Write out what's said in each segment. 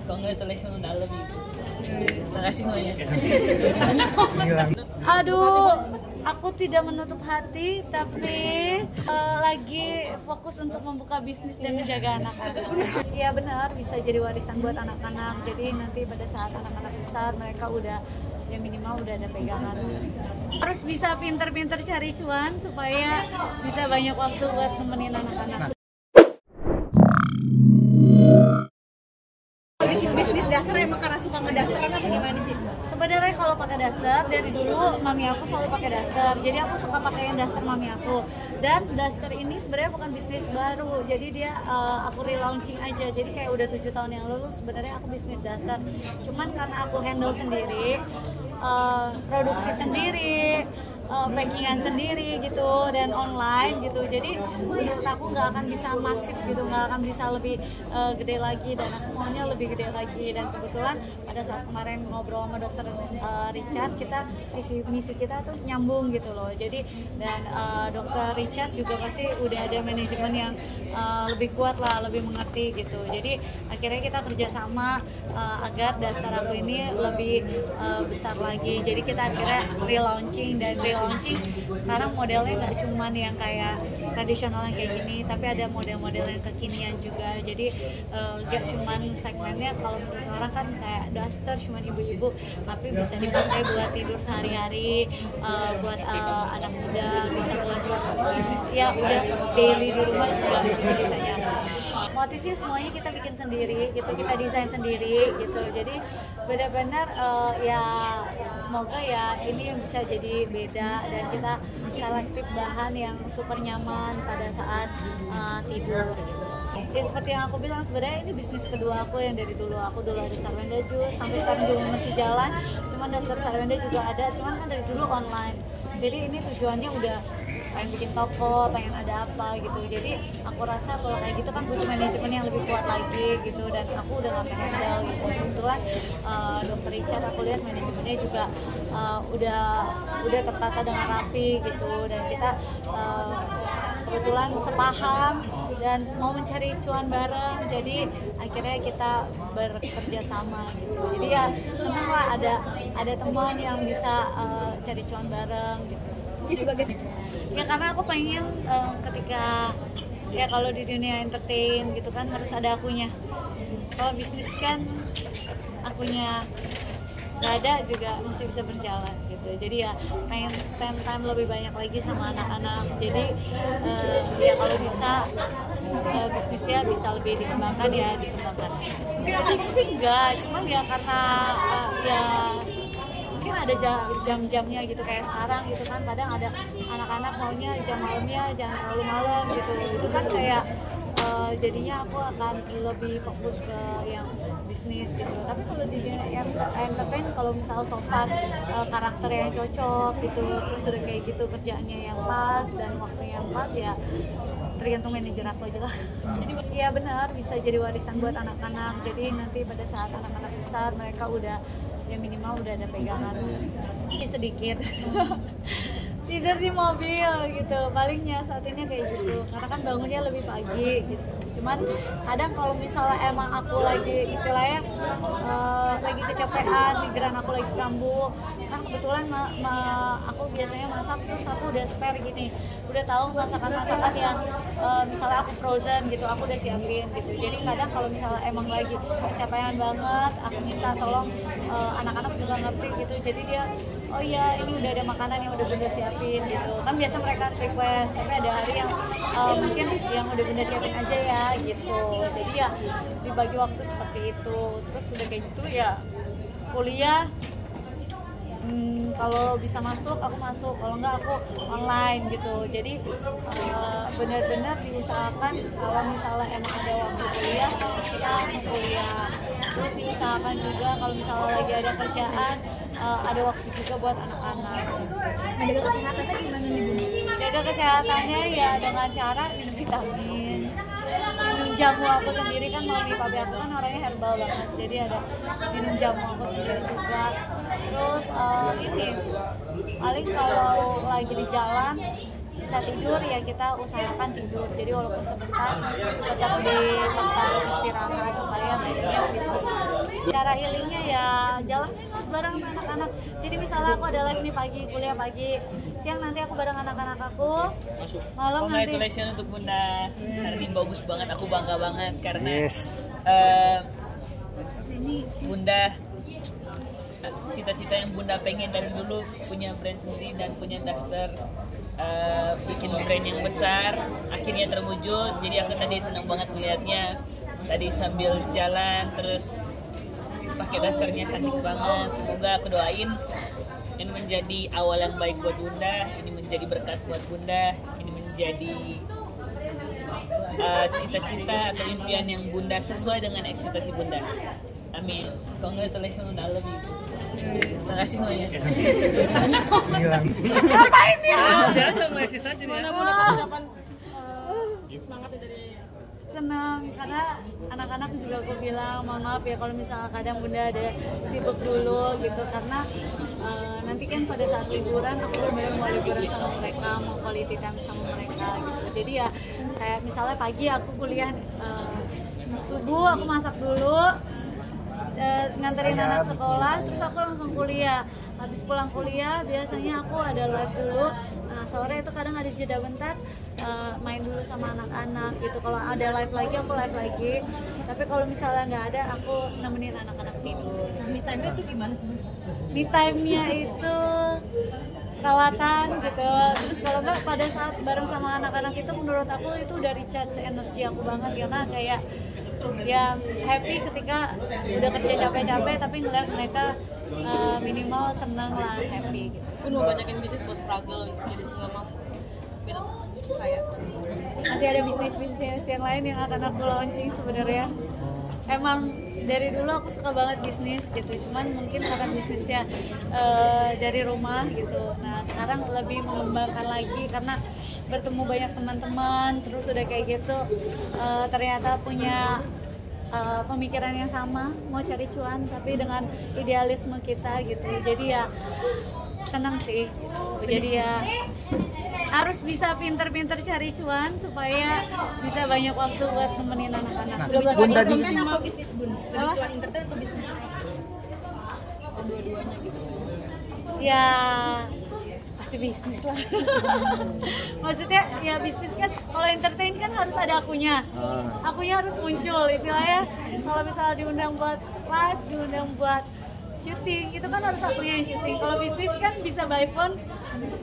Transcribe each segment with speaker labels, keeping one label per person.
Speaker 1: congratulations dalam itu. Terima kasih semuanya.
Speaker 2: Aduh, aku tidak menutup hati, tapi lagi fokus untuk membuka bisnis dan menjaga anak-anak. Iya benar, bisa jadi warisan buat anak-anak. Jadi nanti pada saat anak-anak besar, mereka udah ya minimal udah ada pegangan. Harus bisa pinter-pinter cari cuan supaya bisa banyak waktu buat nemenin anak-anak.
Speaker 3: Bikin bisnis daster emang karena suka ngedasteran apa gimana sih?
Speaker 2: Sebenarnya kalau pakai daster dari dulu mami aku selalu pakai daster. Jadi aku suka pakai daster mami aku. Dan daster ini sebenarnya bukan bisnis baru. Jadi dia aku relaunching aja. Jadi kayak udah 7 tahun yang lalu sebenarnya aku bisnis daster. Cuman karena aku handle sendiri, produksi sendiri, packingan sendiri gitu dan online gitu, jadi menurut aku nggak akan bisa masif gitu, nggak akan bisa lebih gede lagi dan aku maunya lebih gede lagi. Dan kebetulan pada saat kemarin ngobrol sama dokter Richard, kita misi kita tuh nyambung gitu loh. Jadi dan dokter Richard juga pasti udah ada manajemen yang lebih kuat lah, lebih mengerti gitu. Jadi akhirnya kita kerjasama agar daster aku ini lebih besar lagi. Jadi kita akhirnya relaunching dan launching sekarang modelnya nggak cuman yang kayak tradisional yang kayak gini, tapi ada model-model yang kekinian juga. Jadi nggak cuman segmennya kalau menurut orang kan kayak daster cuman ibu-ibu, tapi bisa dipakai buat tidur sehari-hari, buat anak muda, bisa buat ya udah daily di rumah juga bisa nyaman. Motifnya semuanya kita bikin sendiri gitu, kita desain sendiri gitu. Jadi benar-benar ya semoga ya ini yang bisa jadi beda dan kita selektif bahan yang super nyaman pada saat tidur gitu. Ya seperti yang aku bilang, sebenarnya ini bisnis kedua aku yang dari dulu. Aku dulu ada Sarwenda Juice, sampai sekarang juga masih jalan. Cuman dasar Sarwenda juga ada, cuman kan dari dulu online. Jadi ini tujuannya udah pengen bikin toko, pengen ada apa gitu. Jadi aku rasa kalau kayak gitu kan butuh manajemen yang lebih kuat lagi gitu, dan aku udah gak pengen handle gitu. Kebetulan dokter Richard aku lihat manajemennya juga udah tertata dengan rapi gitu, dan kita kebetulan sepaham dan mau mencari cuan bareng, jadi akhirnya kita bekerja sama gitu. Jadi ya senang lah ada teman yang bisa cari cuan bareng gitu.
Speaker 3: Jadi sebagai
Speaker 2: Ya karena aku pengen ketika ya kalau di dunia entertain gitu kan harus ada akunya. Kalau bisnis kan akunya nggak ada juga masih bisa berjalan gitu. Jadi ya pengen spend time lebih banyak lagi sama anak-anak. Jadi ya kalau bisa bisnisnya bisa lebih dikembangkan ya dikembangkan. Tapi sih enggak, cuman ya karena ya mungkin ada jam-jamnya gitu, kayak sekarang gitu kan kadang ada anak-anak maunya jam malamnya jangan terlalu malam gitu. Itu kan kayak jadinya aku akan lebih fokus ke yang bisnis gitu. Tapi kalau di dunia entertain, kalau misal so far karakter yang cocok gitu, terus udah kayak gitu kerjaannya yang pas dan waktunya yang pas, ya tergantung manajer aku aja lah. Jadi ya benar, bisa jadi warisan buat anak-anak. Jadi nanti pada saat anak-anak besar mereka udah ya minimal udah ada pegangan sedikit. Tidur di mobil gitu, palingnya saat ini kayak gitu, karena kan bangunnya lebih pagi gitu. Cuman kadang kalau misalnya emang aku lagi istilahnya lagi kecapean, pikiran aku lagi kambuh, kan kebetulan aku biasanya masak terus aku udah spare gini, udah tahu masakan-masakan yang misalnya aku frozen gitu, aku udah siapin gitu. Jadi kadang kalau misalnya emang lagi kecapean banget, aku minta tolong anak-anak juga ngerti gitu, jadi dia oh iya ini udah ada makanan yang udah bunda siapin gitu. Kan biasa mereka request, tapi ada hari yang mungkin yang udah bunda siapin aja ya gitu. Jadi ya dibagi waktu seperti itu. Terus udah kayak gitu ya kuliah, kalau bisa masuk aku masuk, kalau enggak aku online gitu. Jadi benar-benar diusahakan kalau misalnya emang ada waktu kuliah kita langsung kuliah. Terus diusahakan juga kalau misalnya lagi ada kerjaan ada waktu juga buat anak-anak.
Speaker 3: menjaga kesehatannya gimana nih Bu?
Speaker 2: Jaga kesehatannya ya dengan cara minum vitamin, minum jamu aku sendiri, kan mami papi aku kan orangnya herbal banget, jadi ada minum jamu aku sendiri juga. Terus ini paling kalau lagi di jalan bisa tidur ya kita usahakan tidur, jadi walaupun sebentar tetap dipaksa istirahat supaya badannya fit. Cara healingnya ya jalanin lah bareng sama anak-anak. Jadi misalnya aku ada live nih pagi, kuliah pagi, siang nanti aku bareng anak-anak aku, malam nanti.
Speaker 1: Congratulations untuk Bunda. Hari ini bagus banget, aku bangga banget karena Bunda cita-cita yang Bunda pengen dari dulu, punya brand sendiri dan punya Duster, bikin brand yang besar, akhirnya terwujud. Jadi aku tadi senang banget melihatnya. Tadi sambil jalan terus pakai dasarnya cantik banget. Semoga aku doain ini menjadi awal yang baik buat Bunda, ini menjadi berkat buat Bunda, ini menjadi cita-cita atau impian yang Bunda sesuai dengan ekspektasi Bunda. Amin. Congratulations Bunda, I love you. Terima kasih semuanya.
Speaker 4: Hilang.
Speaker 2: Ngapain ya?
Speaker 1: Biasa mau eksis aja nih.
Speaker 3: Semangatnya dari
Speaker 2: Senang karena anak-anak juga aku bilang mohon maaf ya kalau misalnya kadang Bunda ada sibuk dulu gitu karena nanti kan pada saat liburan aku benar-benar mau liburan sama mereka, mau quality time sama mereka gitu. Jadi ya kayak misalnya pagi aku kuliah subuh aku masak dulu, nganterin anak sekolah, terus aku langsung kuliah. Habis pulang kuliah biasanya aku ada live dulu. Nah sore itu kadang ada jeda bentar, main dulu sama anak-anak gitu. Kalau ada live lagi aku live lagi. Tapi kalau misalnya nggak ada aku nemenin anak-anak tidur.
Speaker 3: Nah, me time-nya itu gimana sih?
Speaker 2: Me time-nya itu perawatan gitu. Terus kalau nggak pada saat bareng sama anak-anak itu menurut aku itu udah recharge energi aku banget karena kayak ya happy ketika udah kerja capek-capek tapi ngeliat mereka minimal senang lah, happy gitu.
Speaker 1: Aku mau banyakin bisnis buat struggle jadi single mom. Biar kayak
Speaker 2: Masih ada bisnis-bisnis yang lain yang akan aku launching sebenarnya. Emang dari dulu aku suka banget bisnis gitu, cuman mungkin karena bisnisnya dari rumah gitu. Nah sekarang lebih mengembangkan lagi karena bertemu banyak teman-teman, terus udah kayak gitu ternyata punya pemikiran yang sama, mau cari cuan tapi dengan idealisme kita gitu. Jadi ya senang sih. Jadi ya harus bisa pinter-pinter cari cuan supaya bisa banyak waktu buat nemenin anak-anak.
Speaker 4: Nah,
Speaker 3: Cuan
Speaker 4: tadi
Speaker 3: entertain atau bisnis Bun? Lebih cuan entertain atau bisnis?
Speaker 1: dua-duanya gitu sih.
Speaker 2: Ya pasti bisnis lah. Maksudnya ya bisnis kan kalau entertain kan harus ada akunya. Akunya harus muncul istilahnya. Kalau misalnya diundang buat live, diundang buat syuting, itu kan harus akunya yang syuting. Kalau bisnis kan bisa by phone,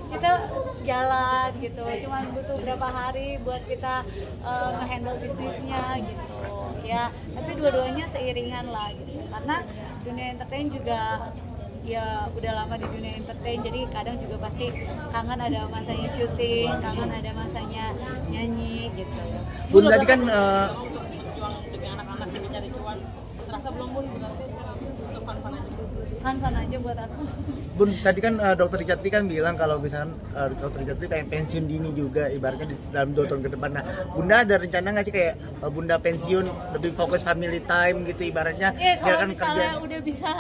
Speaker 2: kita jalan gitu. Cuman butuh berapa hari buat kita nge-handle bisnisnya gitu. Ya, tapi dua-duanya seiringan lah gitu. Karena dunia entertain juga ya udah lama di dunia entertain, jadi kadang juga pasti kangen ada masanya syuting, kangen ada masanya nyanyi gitu.
Speaker 4: Bun tadi kan
Speaker 1: Juang demi anak-anak demi cari cuan. Serasa belum Bun, berarti sekarang untuk fun-fun aja.
Speaker 2: Fun aja buat aku.
Speaker 4: Bun tadi kan Dokter Rijatli kan bilang kalau misalkan Dokter Rijatli pengen pensiun dini juga ibaratnya dalam 2 tahun ke depan. Nah Bunda ada rencana nggak sih kayak Bunda pensiun lebih fokus family time gitu ibaratnya?
Speaker 2: Ya kalau misalnya udah bisa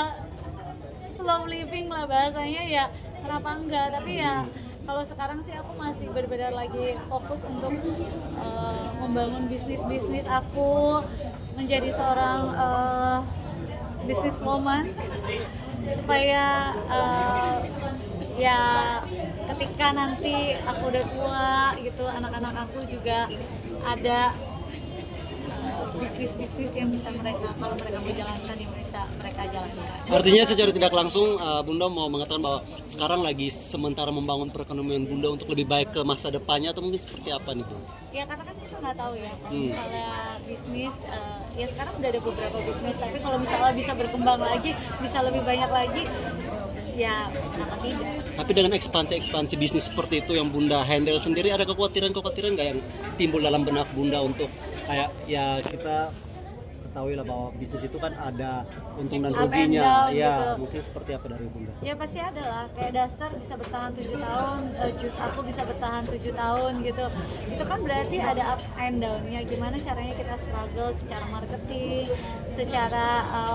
Speaker 2: slow living lah bahasanya ya kenapa enggak, tapi ya kalau sekarang sih aku masih benar-benar lagi fokus untuk membangun bisnis aku, menjadi seorang businesswoman supaya ya ketika nanti aku udah tua gitu, anak-anak aku juga ada bisnis-bisnis yang bisa mereka, kalau mereka mau jalankan yang bisa mereka jalankan.
Speaker 5: Artinya secara tidak langsung Bunda mau mengatakan bahwa sekarang lagi sementara membangun perekonomian Bunda untuk lebih baik ke masa depannya, atau mungkin seperti apa nih Bu?
Speaker 2: Ya karena kan kita nggak tahu ya, kalau misalnya bisnis, ya sekarang udah ada beberapa bisnis, tapi kalau misalnya bisa berkembang lagi, bisa lebih banyak lagi, ya kenapa tidak?
Speaker 5: Tapi dengan ekspansi bisnis seperti itu yang Bunda handle sendiri, ada kekhawatiran nggak yang timbul dalam benak Bunda untuk kayak ya kita ketahui lah bahwa bisnis itu kan ada untung dan
Speaker 2: Up and
Speaker 5: ruginya,
Speaker 2: down
Speaker 5: ya
Speaker 2: gitu.
Speaker 5: mungkin seperti apa dari Bunda?
Speaker 2: Ya pasti ada lah, kayak Duster bisa bertahan 7 tahun, Jus aku bisa bertahan 7 tahun gitu. Itu kan berarti ada up and down-nya, gimana caranya kita struggle secara marketing, secara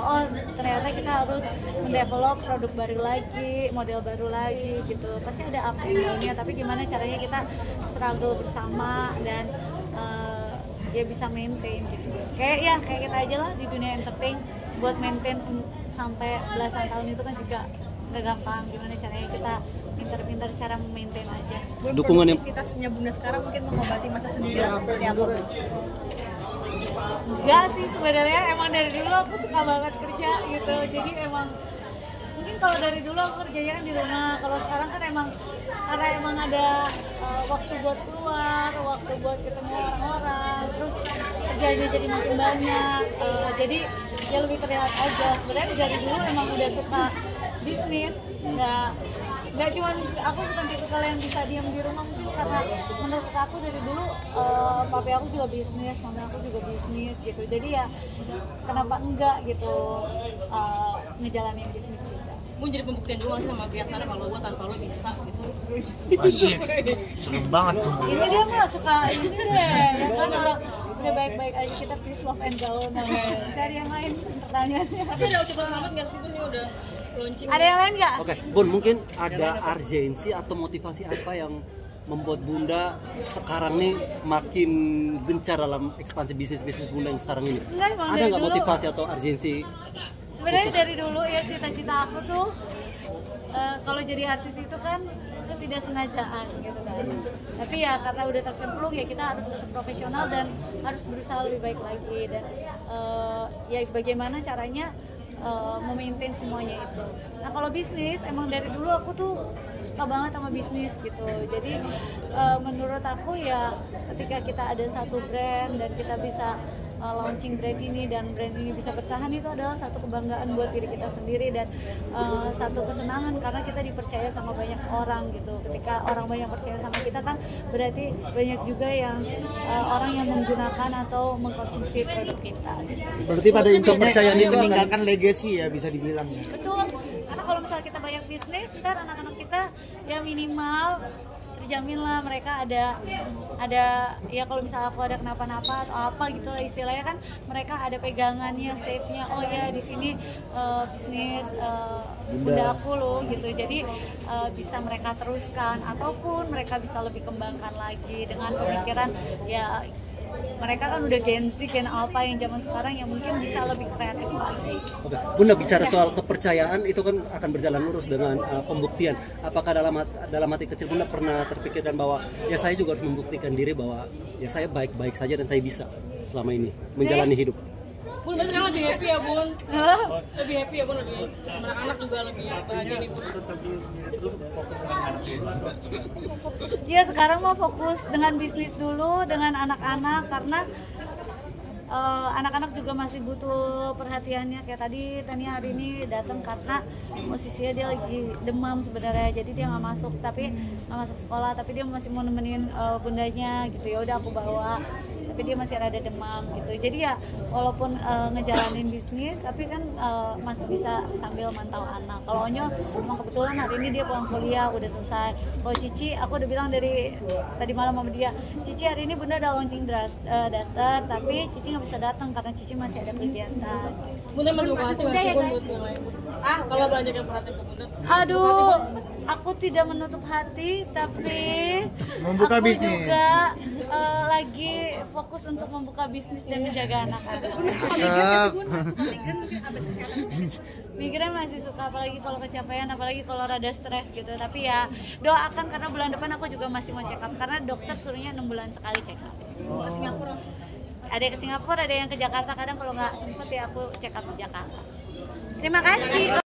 Speaker 2: oh ternyata kita harus mendevelop produk baru lagi, model baru lagi gitu. Pasti ada up and down-nya, tapi gimana caranya kita struggle bersama dan ya bisa maintain gitu. Kayak kita aja lah di dunia entertain, buat maintain sampai belasan tahun itu kan juga nggak gampang. Gimana caranya kita pintar-pintar cara memaintain aja.
Speaker 5: Dukungan yang-
Speaker 3: Produktivitasnya Bunda sekarang mungkin mengobati masa sendirian seperti apa, Bu?
Speaker 2: Enggak sih sebenarnya, emang dari dulu aku suka banget kerja gitu. Jadi emang mungkin kalau dari dulu aku kerjanya kan di rumah. Kalau sekarang kan emang karena emang ada waktu buat keluar, waktu buat ketemu orang-orang, terus kerjanya jadi makin banyak. Jadi ya lebih terlihat aja. Sebenarnya dari dulu emang udah suka bisnis. Nggak cuman aku bukan tipikal yang bisa diam di rumah, mungkin karena menurut aku dari dulu papi aku juga bisnis, mami aku juga bisnis gitu. Jadi ya kenapa enggak gitu ngejalanin bisnis juga.
Speaker 3: Bun jadi pembuktian juga sih sama pihak sana kalau gua tanpa lo bisa gitu.
Speaker 4: Asik, serem banget tuh.
Speaker 2: Ini dia mah suka ini deh, ya kan kalau udah baik-baik aja kita peace love and go, cari yang lain pertanyaannya.
Speaker 3: Tapi ada ucapan selamat nggak sih Bun, ini udah launching?
Speaker 2: Ada yang lain nggak?
Speaker 5: Oke, Bun, mungkin ada urgensi atau motivasi apa yang membuat Bunda sekarang nih makin gencar dalam ekspansi bisnis Bunda yang sekarang ini?
Speaker 2: Enggak, emang
Speaker 5: Ada
Speaker 2: dari
Speaker 5: nggak
Speaker 2: dulu.
Speaker 5: motivasi atau urgensi?
Speaker 2: Sebenarnya dari dulu ya cita-cita aku tuh kalau jadi artis itu kan ketidaksengajaan gitu kan. Tapi ya karena udah tercemplung ya kita harus tetap profesional dan harus berusaha lebih baik lagi dan ya bagaimana caranya memaintain semuanya itu. Nah kalau bisnis emang dari dulu aku tuh suka banget sama bisnis gitu. Jadi menurut aku ya ketika kita ada satu brand dan kita bisa launching brand ini dan brand ini bisa bertahan, itu adalah satu kebanggaan buat diri kita sendiri dan satu kesenangan karena kita dipercaya sama banyak orang gitu. Ketika orang banyak percaya sama kita kan berarti banyak juga yang orang yang menggunakan atau mengkonsumsi produk kita gitu.
Speaker 4: Berarti pada intinya
Speaker 5: kepercayaan
Speaker 4: itu
Speaker 5: itu akan-
Speaker 4: meninggalkan legacy ya, bisa dibilang ya.
Speaker 2: Betul, karena kalau misalnya kita banyak bisnis, ntar anak-anak kita ya minimal terjamin lah mereka ada ya kalau misalnya aku ada kenapa-napa atau apa gitu lah istilahnya kan mereka ada pegangannya, safe-nya. Oh ya di sini bisnis bunda aku loh gitu. Jadi bisa mereka teruskan ataupun mereka bisa lebih kembangkan lagi dengan pemikiran ya mereka kan udah Gen Z, Gen Alpha yang zaman sekarang yang mungkin bisa lebih kreatif lagi.
Speaker 5: Oke, Bunda bicara soal kepercayaan itu kan akan berjalan lurus dengan pembuktian. Apakah dalam hati kecil Bunda pernah terpikirkan bahwa ya saya juga harus membuktikan diri bahwa ya saya baik-baik saja dan saya bisa selama ini menjalani hidup?
Speaker 3: Bun, Bun sekarang lebih happy ya Bun? Lebih happy ya Bun, lebih sama anak-anak juga lebih bahagia nih Bun.
Speaker 2: Ya sekarang mau fokus dengan bisnis dulu, dengan anak-anak karena anak-anak juga masih butuh perhatiannya. Kayak tadi Tania hari ini datang karena posisinya dia lagi demam sebenarnya, jadi dia nggak masuk sekolah, tapi dia masih mau nemenin bundanya gitu. Ya udah aku bawa, tapi dia masih rada demam gitu. Jadi ya walaupun ngejalanin bisnis tapi kan masih bisa sambil mantau anak. Kalau Onyo emang kebetulan hari ini dia pulang kuliah udah selesai. Kalau Cici aku udah bilang dari tadi malam sama dia, Cici hari ini Bunda udah launching daster tapi Cici nggak bisa datang karena Cici masih ada kegiatan.
Speaker 3: Bunda masih buka hati masih Bun buat mulai Bun. Kalau banyak yang perhatiin ke Bunda.
Speaker 2: Aduh, aku tidak menutup hati tapi
Speaker 4: Membuka
Speaker 2: aku
Speaker 4: bisnis.
Speaker 2: juga lagi fokus untuk membuka bisnis dan menjaga anak-anak. Migran masih suka, apalagi kalau kecapean, apalagi kalau rada stres gitu. Tapi ya doakan karena bulan depan aku juga masih mau check up karena dokter suruhnya 6 bulan sekali check up.
Speaker 3: Ke Singapura.
Speaker 2: Ada yang ke Singapura, ada yang ke Jakarta. Kadang kalau nggak sempet ya aku check up di Jakarta. Terima kasih.